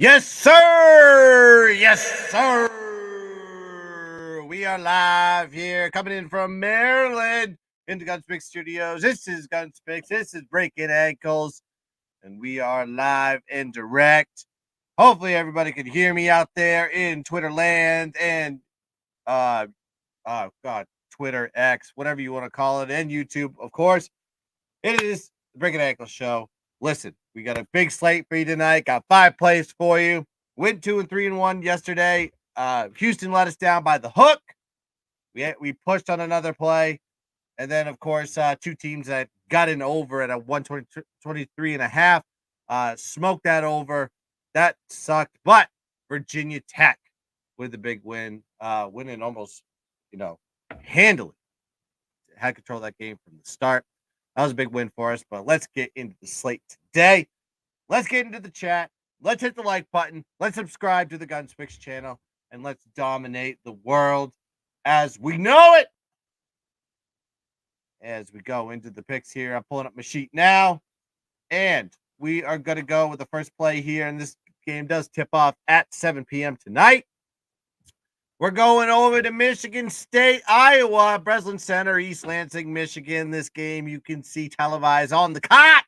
Yes, sir. Yes, sir. We are live here, coming in from Maryland into GunzPicks Studios. This is GunzPicks. This is Breakin Ankles, and we are live and direct. Hopefully, everybody can hear me out there in Twitter land and Twitter X, whatever you want to call it, and YouTube, of course. It is the Breakin Ankles show. Listen, we got a big slate for you tonight. Got 5 plays for you. Went 2 and 3 and 1 yesterday. Houston let us down by the hook. We pushed on another play. And then, of course, 2 teams that got in over at a 123 and a half. Smoked that over. That sucked. But Virginia Tech with a big win. Winning almost, handily. Had control of that game from the start. That was a big win for us, but let's get into the slate today. Let's get into the chat. Let's hit the like button. Let's subscribe to the GunzPicks channel, and let's dominate the world as we know it. As we go into the picks here, I'm pulling up my sheet now, and we are going to go with the first play here, and this game does tip off at 7 p.m. tonight. We're going over to Michigan State, Iowa, Breslin Center, East Lansing, Michigan. This game you can see televised on the cock,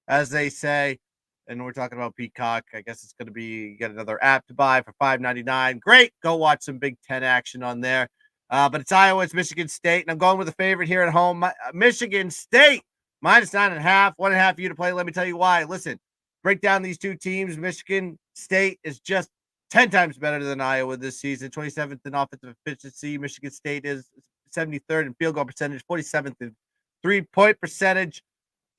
as they say. And we're talking about Peacock. I guess it's going to be, you get another app to buy for $5.99. Great. Go watch some Big Ten action on there. But it's Iowa, it's Michigan State. And I'm going with the favorite here at home. Michigan State, minus 9.5, 1.5 for you to play. Let me tell you why. Listen, break down these two teams. Michigan State is just 10 times better than Iowa this season. 27th in offensive efficiency. Michigan State is 73rd in field goal percentage, 47th in three-point percentage.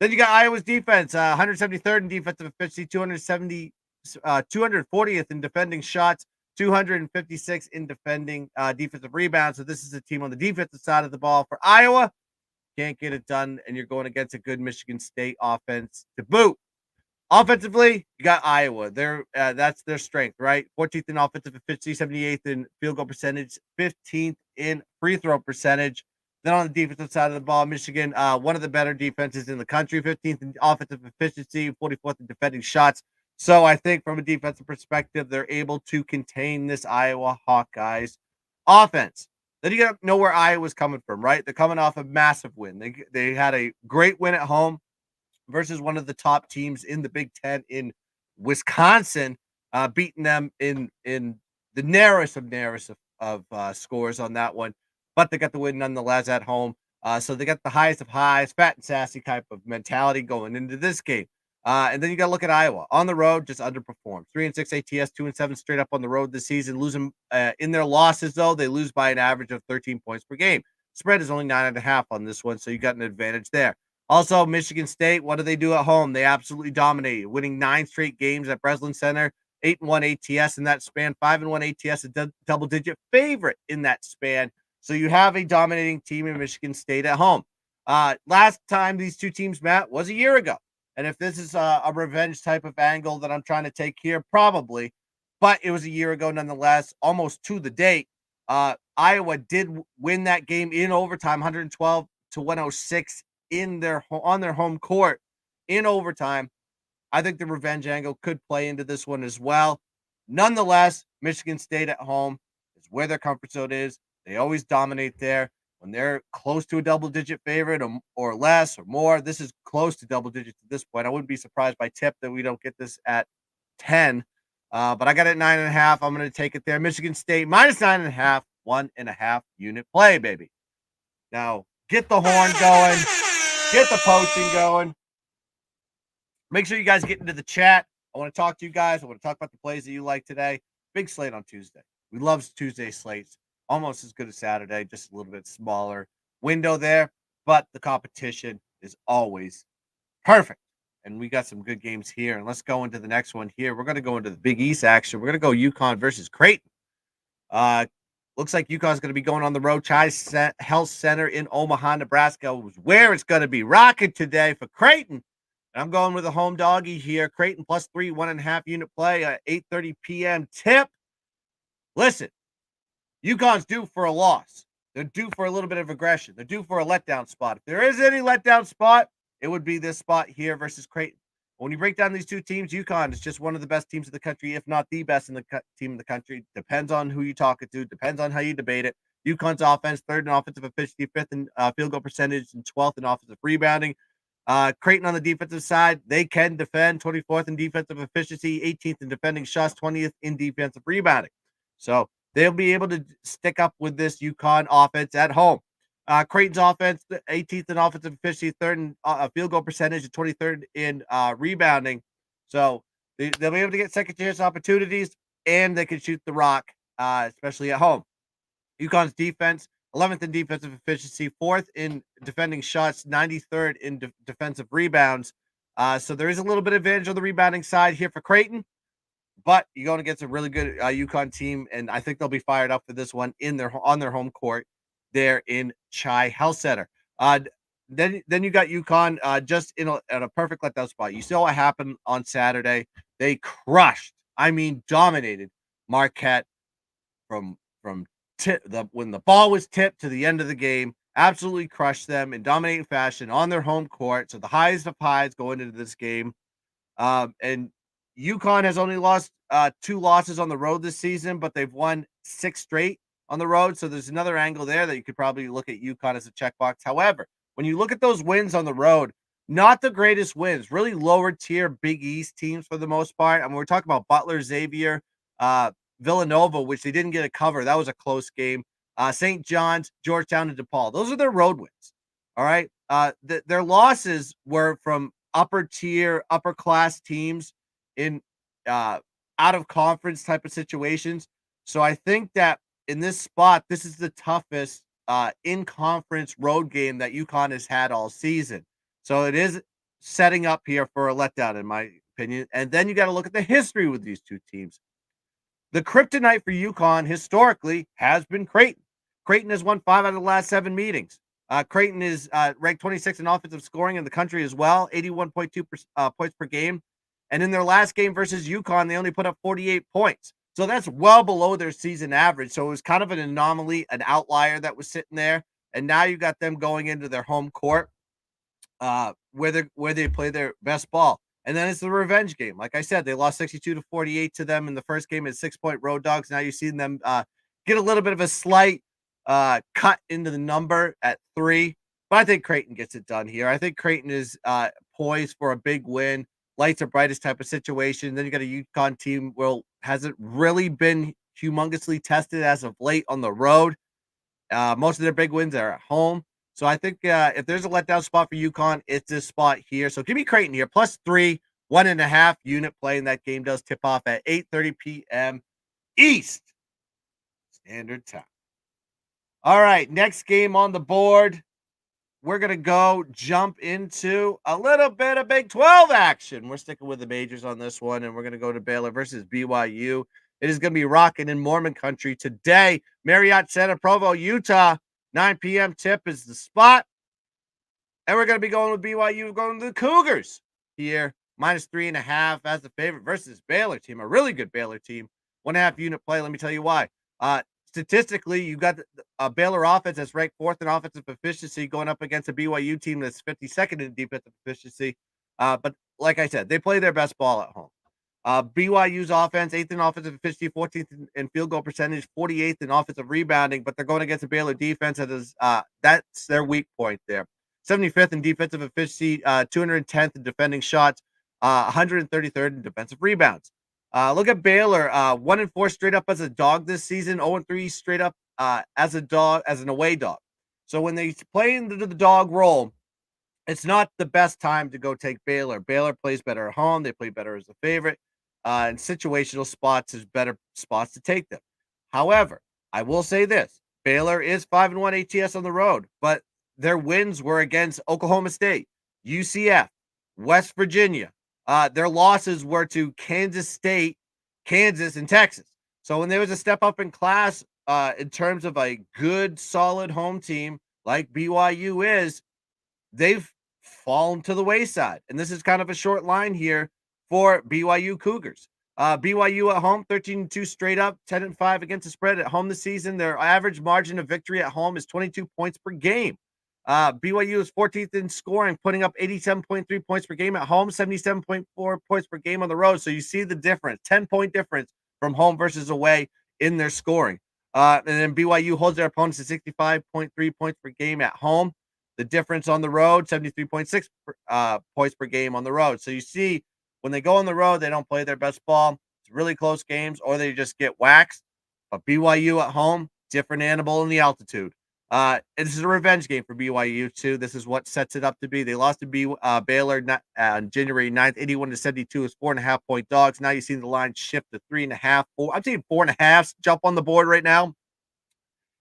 Then you got Iowa's defense, 173rd in defensive efficiency, 240th in defending shots, 256 in defending defensive rebounds. So this is a team on the defensive side of the ball for Iowa. Can't get it done, and you're going against a good Michigan State offense to boot. Offensively, you got Iowa. That's their strength, right? 14th in offensive efficiency, 78th in field goal percentage, 15th in free throw percentage. Then on the defensive side of the ball, Michigan, one of the better defenses in the country, 15th in offensive efficiency, 44th in defending shots. So I think from a defensive perspective, they're able to contain this Iowa Hawkeyes offense. Then you got to know where Iowa's coming from, right? They're coming off a massive win. They had a great win at home versus one of the top teams in the Big Ten in Wisconsin, beating them in the narrowest of scores on that one. But they got the win nonetheless at home. So they got the highest of highs, fat and sassy type of mentality going into this game. And then you got to look at Iowa. On the road, just underperformed. 3-6 ATS, 2-7 straight up on the road this season. Losing in their losses, though, they lose by an average of 13 points per game. Spread is only 9.5 on this one, so you got an advantage there. Also, Michigan State, what do they do at home? They absolutely dominated, winning 9 straight games at Breslin Center, 8-1 ATS in that span, 5-1 ATS, a double-digit favorite in that span. So you have a dominating team in Michigan State at home. Last time these two teams met was a year ago. And if this is a revenge type of angle that I'm trying to take here, probably. But it was a year ago nonetheless, almost to the date. Iowa did win that game in overtime, 112-106 on their home court in overtime. I think the revenge angle could play into this one as well. Nonetheless, Michigan State at home is where their comfort zone is. They always dominate there. When they're close to a double-digit favorite or less or more, this is close to double digits at this point. I wouldn't be surprised by tip that we don't get this at 10. But I got it at 9.5. I'm going to take it there. Michigan State minus 9.5, 1.5 unit play, baby. Now, get the horn going. Get the poaching going. Make sure you guys get into the chat. I want to talk to you guys. I want to talk about the plays that you like today. Big slate on Tuesday. We love Tuesday slates. Almost as good as Saturday, just a little bit smaller window there. But the competition is always perfect. And we got some good games here. And let's go into the next one here. We're going to go into the Big East action. We're going to go UConn versus Creighton. Looks like UConn's going to be going on the road. Child's Health Center in Omaha, Nebraska, where it's going to be rocking today for Creighton. And I'm going with a home doggy here. Creighton plus 3, 1.5 unit play at 8:30 p.m. tip. Listen, UConn's due for a loss. They're due for a little bit of aggression. They're due for a letdown spot. If there is any letdown spot, it would be this spot here versus Creighton. When you break down these two teams, UConn is just one of the best teams in the country, if not the best in the team in the country. Depends on who you talk it to. Depends on how you debate it. UConn's offense, third in offensive efficiency, fifth in field goal percentage, and 12th in offensive rebounding. Creighton on the defensive side, they can defend, 24th in defensive efficiency, 18th in defending shots, 20th in defensive rebounding. So they'll be able to stick up with this UConn offense at home. Creighton's offense, 18th in offensive efficiency, third in field goal percentage, and 23rd in rebounding. So they'll be able to get second chance opportunities, and they can shoot the rock, especially at home. UConn's defense, 11th in defensive efficiency, 4th in defending shots, 93rd in defensive rebounds. So there is a little bit of advantage on the rebounding side here for Creighton, but you're going against a really good UConn team, and I think they'll be fired up for this one on their home court there in Chai Health Center. Then you got UConn just in a perfect letdown spot. You saw what happened on Saturday. They crushed, dominated Marquette from when the ball was tipped to the end of the game. Absolutely crushed them in dominating fashion on their home court. So the highest of highs going into this game. And UConn has only lost 2 losses on the road this season, but they've won 6 straight on the road. So there's another angle there that you could probably look at UConn as a checkbox. However, when you look at those wins on the road, not the greatest wins, really lower tier Big East teams for the most part. We're talking about Butler, Xavier, Villanova, which they didn't get a cover. That was a close game. St. John's, Georgetown, and DePaul. Those are their road wins. All right. Their losses were from upper tier, upper class teams in out of conference type of situations. So I think that in this spot, this is the toughest in conference road game that UConn has had all season. So it is setting up here for a letdown, in my opinion. And then you got to look at the history with these two teams. The kryptonite for UConn historically has been Creighton. Creighton has won 5 out of the last 7 meetings. Creighton is ranked 26th in offensive scoring in the country as well, 81.2 points per game. And in their last game versus UConn, they only put up 48 points. So that's well below their season average. So it was kind of an anomaly, an outlier that was sitting there. And now you got them going into their home court where they play their best ball. And then it's the revenge game. Like I said, they lost 62-48 to them in the first game as 6-point road dogs. Now you've seen them get a little bit of a slight cut into the number at 3. But I think Creighton gets it done here. I think Creighton is poised for a big win. Lights are brightest type of situation. Then you got a UConn team where hasn't really been humongously tested as of late on the road. Most of their big wins are at home. So I think if there's a letdown spot for UConn, it's this spot here. So give me Creighton here, +3, 1.5 unit play, and that game does tip off at 8:30 p.m. East Standard Time. All right, next game on the board. We're going to jump into a little bit of Big 12 action. We're sticking with the majors on this one, and we're going to go to Baylor versus BYU. It is going to be rocking in Mormon country today. Marriott Center, Provo, Utah. 9 p.m. tip is the spot. And we're going to be going with BYU, going to the Cougars here. -3.5 as the favorite versus Baylor team. A really good Baylor team. 1.5 unit play. Let me tell you why. Statistically, you got a Baylor offense that's ranked 4th in offensive efficiency going up against a BYU team that's 52nd in defensive efficiency. But like I said, they play their best ball at home. BYU's offense, 8th in offensive efficiency, 14th in field goal percentage, 48th in offensive rebounding, but they're going against a Baylor defense that is that's their weak point there. 75th in defensive efficiency, 210th in defending shots, 133rd in defensive rebounds. Look at Baylor, 1-4 straight up as a dog this season, 0-3 straight up as an away dog. So when they play into the dog role, it's not the best time to go take Baylor. Baylor plays better at home. They play better as a favorite. And situational spots is better spots to take them. However, I will say this. Baylor is 5-1 ATS on the road, but their wins were against Oklahoma State, UCF, West Virginia. Their losses were to Kansas State, Kansas, and Texas. So when there was a step up in class in terms of a good, solid home team like BYU is, they've fallen to the wayside. And this is kind of a short line here for BYU Cougars. BYU at home, 13-2 straight up, 10-5 against the spread at home this season. Their average margin of victory at home is 22 points per game. BYU is 14th in scoring, putting up 87.3 points per game at home, 77.4 points per game on the road. So you see the difference, 10-point difference from home versus away in their scoring. And then BYU holds their opponents to 65.3 points per game at home. The difference on the road, 73.6 points per game on the road. So you see when they go on the road, they don't play their best ball. It's really close games, or they just get waxed. But BYU at home, different animal in the altitude. This is a revenge game for BYU too. This is what sets it up to be. They lost to Baylor on January 9th, 81-72 is 4.5-point dogs. Now you see the line shift to 3.5, 4. I'm taking 4.5 jump on the board right now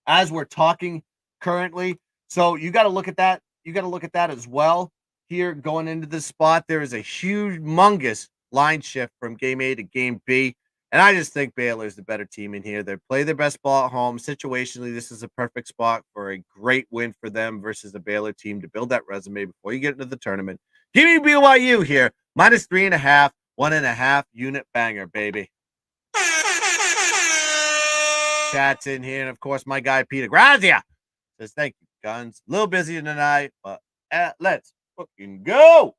as we're talking currently. So you got to look at that. You got to look at that as well. Here going into this spot, there is a humongous line shift from game A to game B. And I just think Baylor is the better team in here. They play their best ball at home. Situationally, this is a perfect spot for a great win for them versus the Baylor team to build that resume before you get into the tournament. Give me BYU here. Minus 3.5, 1.5 unit banger, baby. Chat's in here. And of course, my guy, Peter Grazia, says, thank you, Guns. A little busy tonight, but let's fucking go.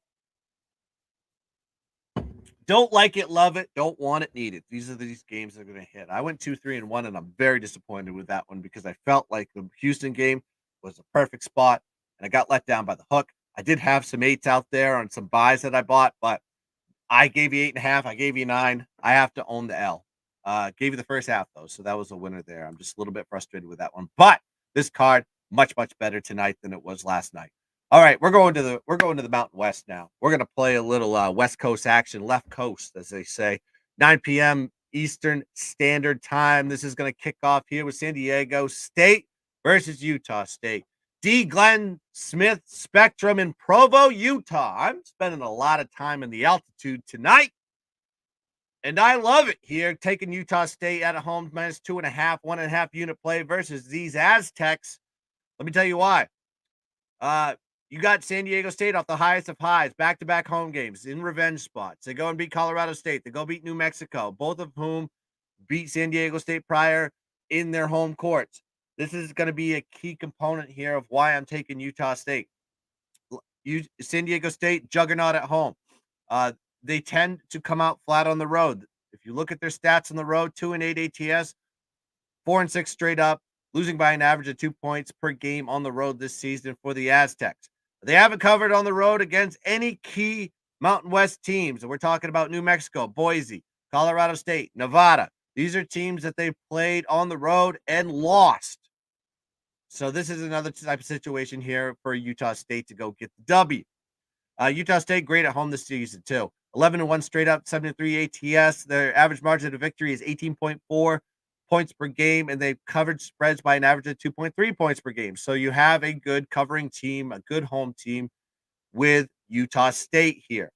Don't like it, love it. Don't want it, need it. These are these games that are going to hit. I went 2-3-1, and I'm very disappointed with that one because I felt like the Houston game was a perfect spot, and I got let down by the hook. I did have some 8s out there on some buys that I bought, but I gave you 8.5. I gave you 9. I have to own the L. Gave you the first half, though, so that was a winner there. I'm just a little bit frustrated with that one. But this card, much, much better tonight than it was last night. All right, we're going to the Mountain West now. We're going to play a little West Coast action, left coast, as they say. 9 p.m. Eastern Standard Time. This is going to kick off here with San Diego State versus Utah State. D. Glenn Smith Spectrum in Provo, Utah. I'm spending a lot of time in the altitude tonight, and I love it here. Taking Utah State at home, minus 2.5, 1.5 unit play versus these Aztecs. Let me tell you why. You got San Diego State off the highest of highs, back-to-back home games in revenge spots. They go and beat Colorado State. They go beat New Mexico, both of whom beat San Diego State prior in their home courts. This is going to be a key component here of why I'm taking Utah State. San Diego State, juggernaut at home. They tend to come out flat on the road. If you look at their stats on the road, 2-8 ATS, 4-6 straight up, losing by an average of 2 points per game on the road this season for the Aztecs. They haven't covered on the road against any key Mountain West teams. And we're talking about New Mexico, Boise, Colorado State, Nevada. These are teams that they played on the road and lost. So this is another type of situation here for Utah State to go get the W. Utah State, great at home this season, too. 11-1 straight up, 7-3 ATS. Their average margin of victory is 18.4 points per game, and they've covered spreads by an average of 2.3 points per game. So you have a good covering team, a good home team with Utah State here.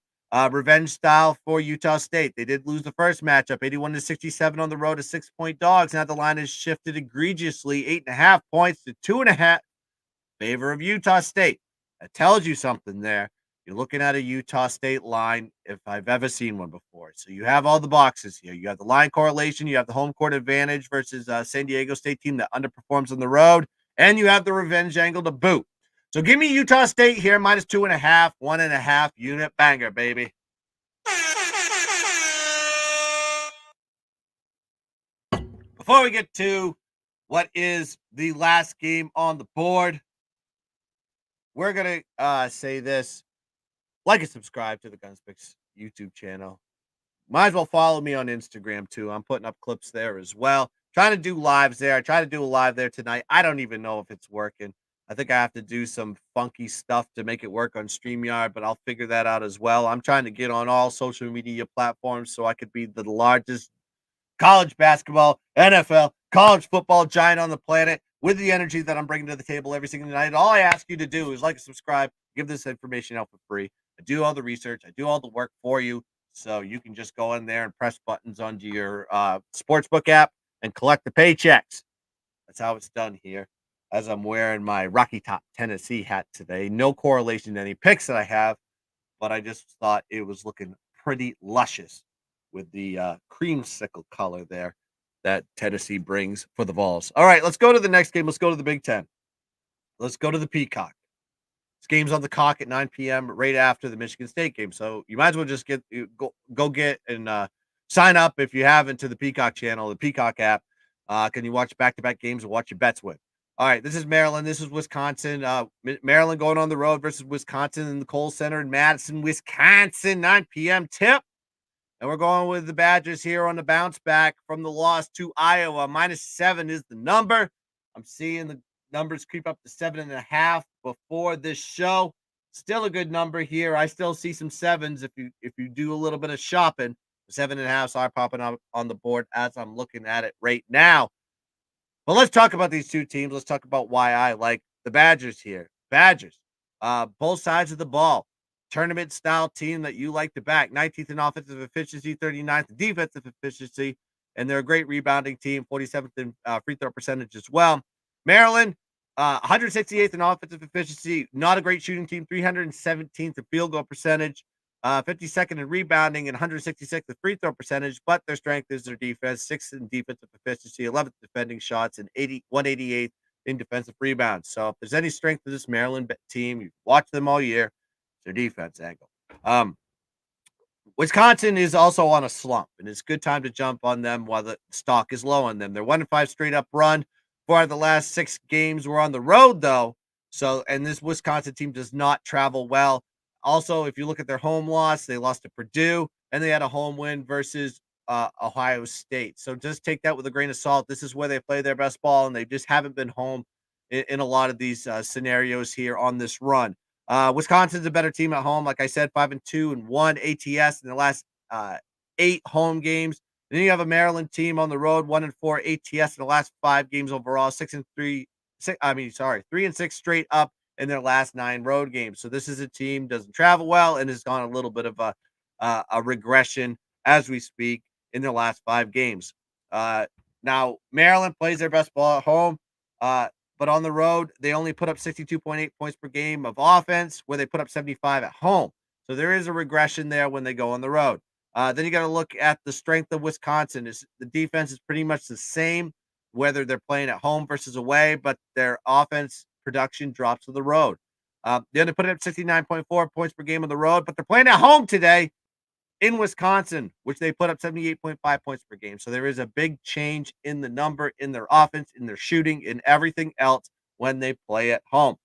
Revenge style for Utah State. They did lose the first matchup, 81-67 on the road to 6-point dogs. Now the line has shifted egregiously, 8.5 points to 2.5 favor of Utah State. That tells you something there. You're looking at a Utah State line if I've ever seen one before. So you have all the boxes here. You have the line correlation. You have the home court advantage versus San Diego State team that underperforms on the road. And you have the revenge angle to boot. So give me Utah State here, minus 2.5, 1.5 unit banger, baby. Before we get to what is the last game on the board, we're going to say this. Like and subscribe to the GunzPicks YouTube channel. Might as well follow me on Instagram, too. I'm putting up clips there as well. Trying to do lives there. I tried to do a live there tonight. I don't even know if it's working. I think I have to do some funky stuff to make it work on StreamYard, but I'll figure that out as well. I'm trying to get on all social media platforms so I could be the largest college basketball, NFL, college football giant on the planet with the energy that I'm bringing to the table every single night. All I ask you to do is like and subscribe, give this information out for free. I do all the research. I do all the work for you. So you can just go in there and press buttons onto your sportsbook app and collect the paychecks. That's how it's done here. As I'm wearing my Rocky Top Tennessee hat today. No correlation to any picks that I have, but I just thought it was looking pretty luscious with the creamsicle color there that Tennessee brings for the Vols. All right, let's go to the next game. Let's go to the Big Ten. Let's go to the Peacock. This game's on the cock at 9 p.m. right after the Michigan State game. So you might as well just go get and sign up if you haven't to the Peacock channel, the Peacock app. Can you watch back-to-back games and watch your bets win? All right, this is Maryland. This is Wisconsin. Maryland going on the road versus Wisconsin in the Kohl Center in Madison, Wisconsin, 9 p.m. tip. And we're going with the Badgers here on the bounce back from the loss to Iowa. -7 is the number. I'm seeing the numbers creep up to 7.5 before this show. Still a good number here. I still see some sevens if you do a little bit of shopping. 7.5 are popping up on the board as I'm looking at it right now. But let's talk about these two teams. Let's talk about why I like the Badgers here. Badgers, both sides of the ball. Tournament style team that you like to back. 19th in offensive efficiency, 39th in defensive efficiency, and they're a great rebounding team. 47th in free throw percentage as well. Maryland, 168th in offensive efficiency, not a great shooting team. 317th in field goal percentage. 52nd in rebounding and 166th in free throw percentage, but their strength is their defense. 6th in defensive efficiency, 11th defending shots, and 188th in defensive rebounds. So if there's any strength to this Maryland team, you've watched them all year, it's their defense angle. Wisconsin is also on a slump, and it's a good time to jump on them while the stock is low on them. They're 1-5 straight up run. 4 out of the last 6 games were on the road, though. So, and this Wisconsin team does not travel well. Also, if you look at their home loss, they lost to Purdue, and they had a home win versus Ohio State. So just take that with a grain of salt. This is where they play their best ball, and they just haven't been home in a lot of these scenarios here on this run. Wisconsin's a better team at home. Like I said, 5-2 and 1 ATS in the last 8 home games. And then you have a Maryland team on the road, 1-4 ATS in the last 5 games overall, 3 and 6 straight up in their last 9 road games. So this is a team doesn't travel well and has gone a little bit of a regression as we speak in their last 5 games. Now Maryland plays their best ball at home, but on the road they only put up 62.8 points per game of offense, where they put up 75 at home. So there is a regression there when they go on the road. Then you got to look at the strength of Wisconsin. The defense is pretty much the same, whether they're playing at home versus away, but their offense production drops to the road. They only put up 69.4 points per game on the road, but they're playing at home today in Wisconsin, which they put up 78.5 points per game. So there is a big change in the number, in their offense, in their shooting, in everything else when they play at home.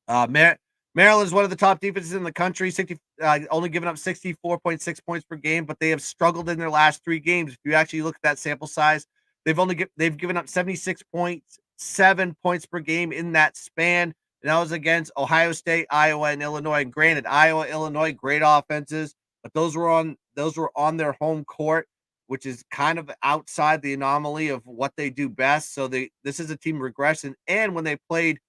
Maryland is one of the top defenses in the country, only giving up 64.6 points per game, but they have struggled in their last 3 games. If you actually look at that sample size, they've given up 76.7 points per game in that span. And that was against Ohio State, Iowa, and Illinois. And granted, Iowa, Illinois, great offenses, but those were on their home court, which is kind of outside the anomaly of what they do best. So this is a team regression. And when they played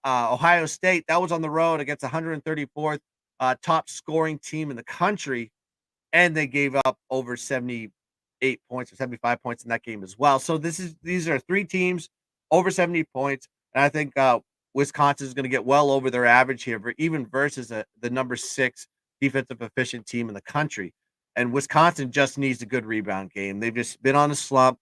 Ohio State, that was on the road against 134th top scoring team in the country, and they gave up over 78 points or 75 points in that game as well. So these are 3 teams over 70 points, and I think Wisconsin is going to get well over their average here, even versus the number 6 defensive efficient team in the country. And Wisconsin just needs a good rebound game. They've just been on a slump.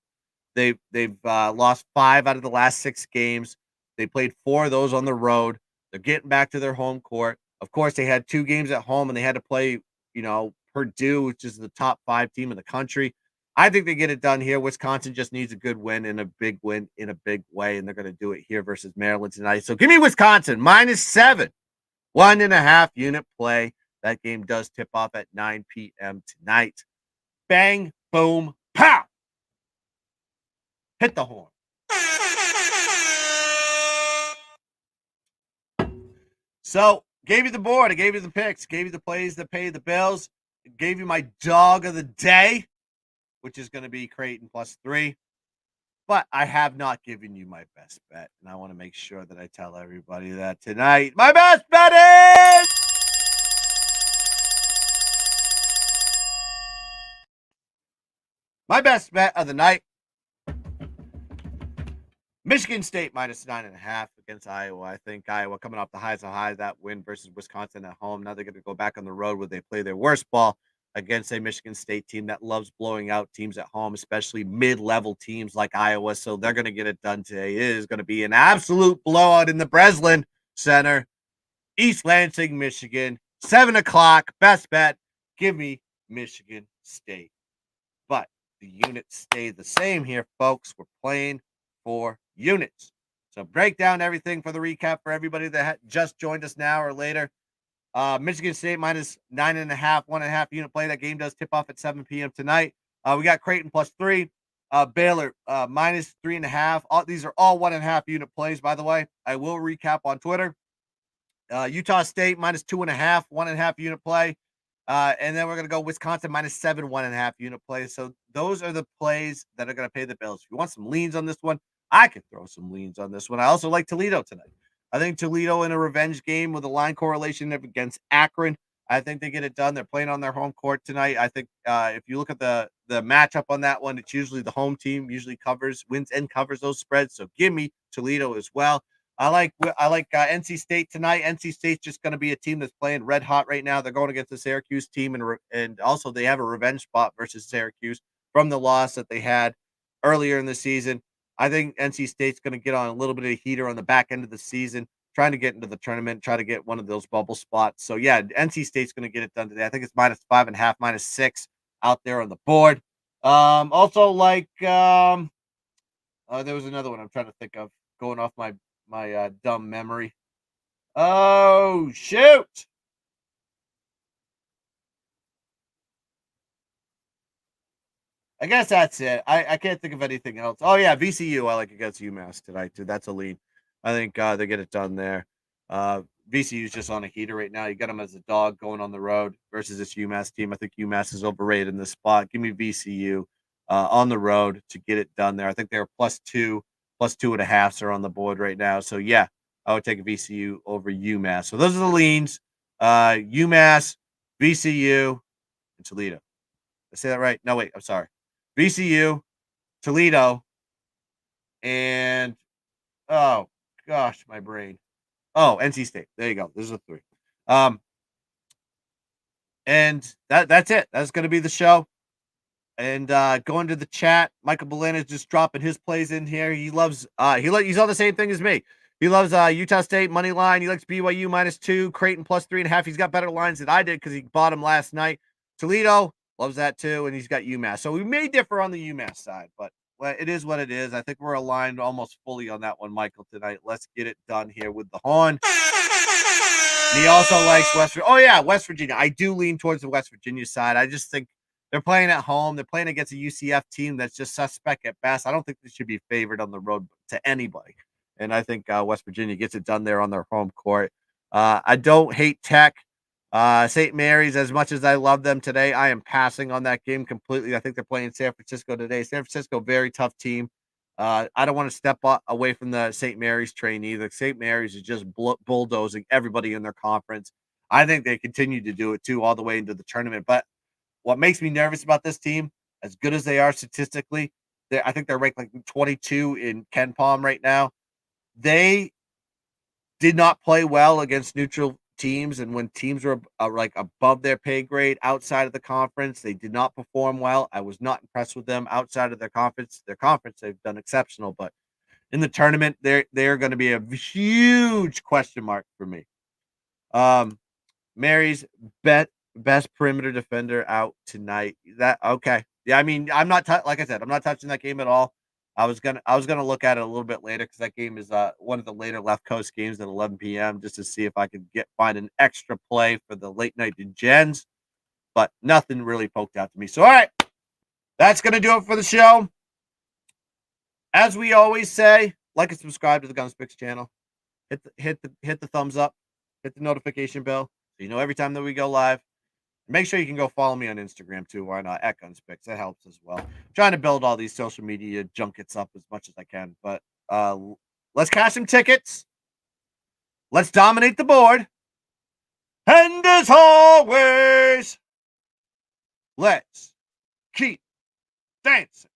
They've lost 5 out of the last 6 games. They played 4 of those on the road. They're getting back to their home court. Of course, they had 2 games at home, and they had to play, Purdue, which is the top 5 team in the country. I think they get it done here. Wisconsin just needs a good win and a big win in a big way, and they're going to do it here versus Maryland tonight. So give me Wisconsin, -7, 1.5 unit play. That game does tip off at 9 p.m. tonight. Bang, boom, pow! Hit the horn. So, gave you the board. I gave you the picks. Gave you the plays that pay the bills. Gave you my dog of the day, which is going to be Creighton +3. But I have not given you my best bet, and I want to make sure that I tell everybody that tonight. My best bet is my best bet of the night. Michigan State -9.5 against Iowa. I think Iowa coming off the highs of high, that win versus Wisconsin at home. Now they're going to go back on the road where they play their worst ball against a Michigan State team that loves blowing out teams at home, especially mid-level teams like Iowa. So they're going to get it done today. It is going to be an absolute blowout in the Breslin Center. East Lansing, Michigan, 7 o'clock. Best bet. Give me Michigan State. But the units stay the same here, folks. We're playing for units. So break down everything for the recap for everybody that just joined us now or later. Michigan State minus 9.5, 1.5 unit play. That game does tip off at 7 p.m. tonight. We got Creighton +3. Baylor minus 3.5. These are all 1.5 unit plays, by the way. I will recap on Twitter. Utah State minus 2.5, 1.5 unit play. And then we're going to go Wisconsin minus 7, 1.5 unit plays. So those are the plays that are going to pay the bills. If you want some leans on this one, I could throw some leans on this one. I also like Toledo tonight. I think Toledo in a revenge game with a line correlation against Akron. I think they get it done. They're playing on their home court tonight. I think if you look at the matchup on that one, it's usually the home team usually wins and covers those spreads. So give me Toledo as well. I like NC State tonight. NC State's just going to be a team that's playing red hot right now. They're going against the Syracuse team, and also they have a revenge spot versus Syracuse from the loss that they had earlier in the season. I think NC State's going to get on a little bit of heater on the back end of the season, trying to get into the tournament, try to get one of those bubble spots. So yeah, NC State's going to get it done today. I think it's minus 5.5, minus 6 out there on the board. Also like there was another one I'm trying to think of going off my dumb memory. Oh, shoot. I guess that's it. I can't think of anything else. Oh, yeah, VCU I like against UMass tonight, too. That's a lead. I think they get it done there. VCU's just on a heater right now. You got them as a dog going on the road versus this UMass team. I think UMass is overrated in this spot. Give me VCU on the road to get it done there. I think they're +2, +2.5 are on the board right now. So, yeah, I would take a VCU over UMass. So those are the leans. UMass, VCU, and Toledo. Did I say that right? No, wait. I'm sorry. VCU, Toledo, and oh gosh, my brain. Oh, NC State. There you go. Those are 3. And that's it. That's going to be the show. And going to the chat, Michael Belena is just dropping his plays in here. He loves he's on the same thing as me. He loves Utah State money line. He likes BYU -2, Creighton +3.5. He's got better lines than I did because he bought him last night. Toledo loves that too, and he's got UMass. So we may differ on the UMass side, but it is what it is. I think we're aligned almost fully on that one, Michael, tonight. Let's get it done here with the horn. And he also likes West Virginia. Oh, yeah, West Virginia. I do lean towards the West Virginia side. I just think they're playing at home. They're playing against a UCF team that's just suspect at best. I don't think they should be favored on the road to anybody. And I think West Virginia gets it done there on their home court. I don't hate Tech. St. Mary's, as much as I love them today, I am passing on that game completely. I think they're playing San Francisco today. San Francisco, very tough team. I don't want to step away from the St. Mary's train either. St. Mary's is just bulldozing everybody in their conference. I think they continue to do it too, all the way into the tournament. But what makes me nervous about this team, as good as they are statistically, I think they're ranked like 22 in KenPom right now. They did not play well against neutral teams, and when teams were like above their pay grade outside of the conference, they did not perform well. I was not impressed with them outside of their conference. They've done exceptional, but in the tournament, they're going to be a huge question mark for me. Mary's best perimeter defender out tonight. Okay? Yeah, I mean, I'm not like I said, I'm not touching that game at all. I was gonna look at it a little bit later because that game is one of the later left coast games at 11 p.m. just to see if I could find an extra play for the late night degens, but nothing really poked out to me. So all right, that's gonna do it for the show. As we always say, like and subscribe to the GunzPicks channel. Hit the thumbs up, hit the notification bell so you know every time that we go live. Make sure you can go follow me on Instagram too. Why not? At GunzPicks. That helps as well. Trying to build all these social media junkets up as much as I can. But let's cash some tickets. Let's dominate the board. And as always, let's keep dancing.